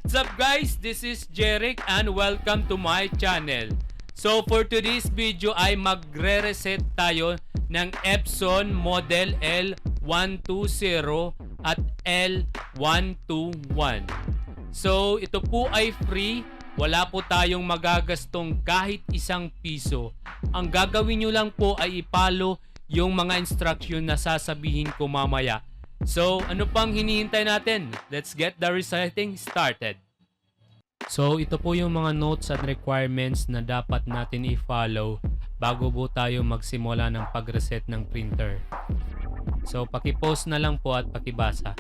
What's up guys? This is Jeric and welcome to my channel. So for today's video ay magre-reset tayo ng Epson model L120 at L121. So ito po ay free. Wala po tayong magagastong kahit isang piso. Ang gagawin nyo lang po ay i-follow yung mga instruction na sasabihin ko mamaya. So, ano pang hinihintay natin? Let's get the resetting started. So, ito po yung mga notes at requirements na dapat natin i-follow bago po tayo magsimula ng pag-reset ng printer. So, paki-pause na lang po at pakibasa.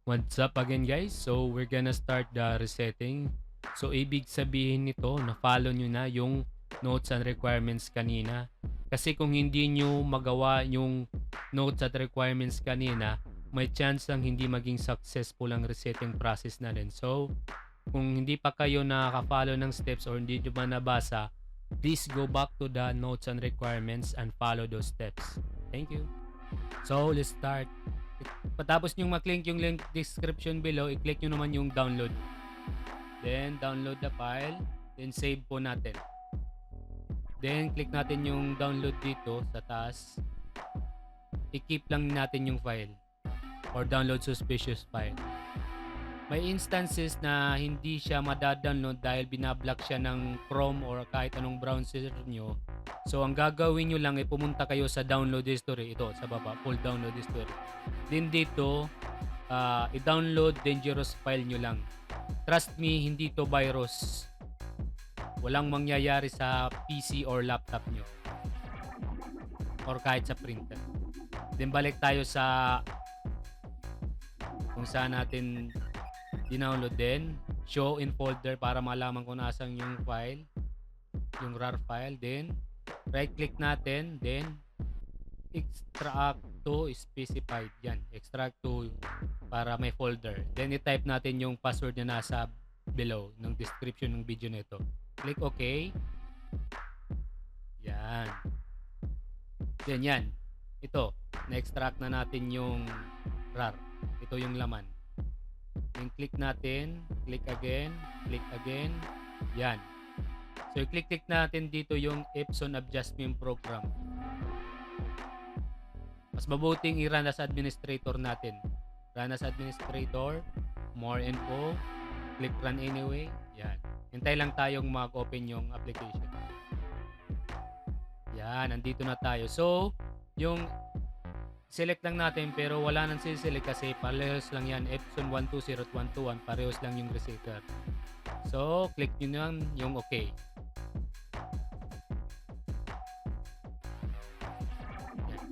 What's up again guys? So, we're gonna start the resetting. So, ibig sabihin nito na follow nyo na yung notes and requirements kanina. Kasi kung hindi nyo magawa yung notes at requirements kanina, may chance lang hindi maging successful ang resetting process na rin. So, kung hindi pa kayo nakaka-follow ng steps or hindi nyo ba nabasa, please go back to the notes and requirements and follow those steps. Thank you. So, let's start. Patapos nyo mag-click yung link description below, i-click nyo naman yung download. Then, download the file. Then, save po natin. Then, click natin yung download dito sa taas. I-keep lang natin yung file. Or download suspicious file. May instances na hindi siya madadownload dahil binablock siya ng Chrome or kahit anong browser nyo. So, ang gagawin nyo lang ay pumunta kayo sa download history. Ito, sa baba. Full download history. Then, dito, i-download dangerous file nyo lang. Trust me, hindi to virus. Walang mangyayari sa PC or laptop nyo. Or kahit sa printer. Then balik tayo sa kung saan natin dinownload din. Show in folder para malaman kung nasaan yung file. Yung RAR file. Then right click natin. Then extract to specified. Yan. Extract to para may folder. Then i-type natin yung password na nasa below ng description ng video nito. Click OK. Yan. Then yan. Ito. Na-extract na natin yung RAR. Ito yung laman. Then click natin. Click again. Click again. Yan. So i-click natin dito yung Epson Adjustment Program. Mas mabuting i-run as administrator natin. Run as administrator. More info. Click run anyway. Yan. Hintay lang tayong mag-open yung application. Yan. Nandito na tayo. So, yung select lang natin pero wala nang siselect kasi parehos lang yan. Epson 120 at 121. Parehos lang yung resetter. So, click nyo lang yung OK.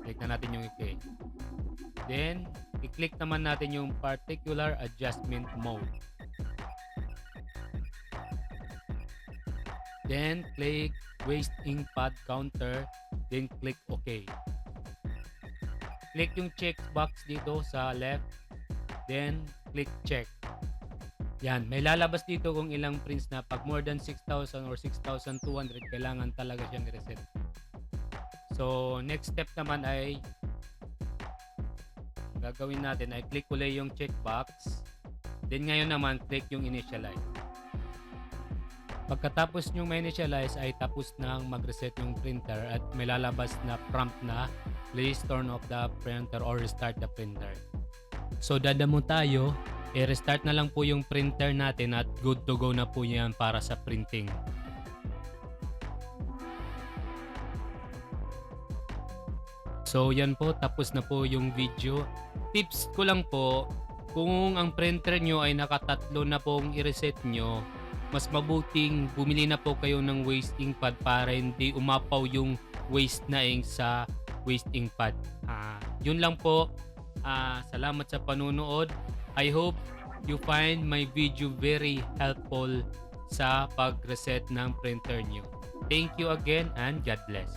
Click na natin yung OK. Then, i-click naman natin yung particular adjustment mode. Then, click waste ink pad counter. Then, click OK. Click yung checkbox dito sa left. Then, click check. Yan. May lalabas dito kung ilang prints na pag more than 6,000 or 6,200, kailangan talaga siyang reset. So, next step naman ay gagawin natin ay click ulit yung checkbox. Then ngayon naman, click yung initialize. Pagkatapos nyo ma-initialize ay tapos nang mag-reset yung printer at may lalabas na prompt na please turn off the printer or restart the printer. So, dadamo tayo. I-restart na lang po yung printer natin at good to go na po yan para sa printing. So yan po, tapos na po yung video. Tips ko lang po, kung ang printer nyo ay nakatatlo na pong i-reset nyo, mas mabuting bumili na po kayo ng waste ink pad para hindi umapaw yung waste na ink sa waste ink pad. Yun lang po. Salamat sa panunood. I hope you find my video very helpful sa pag-reset ng printer nyo. Thank you again and God bless.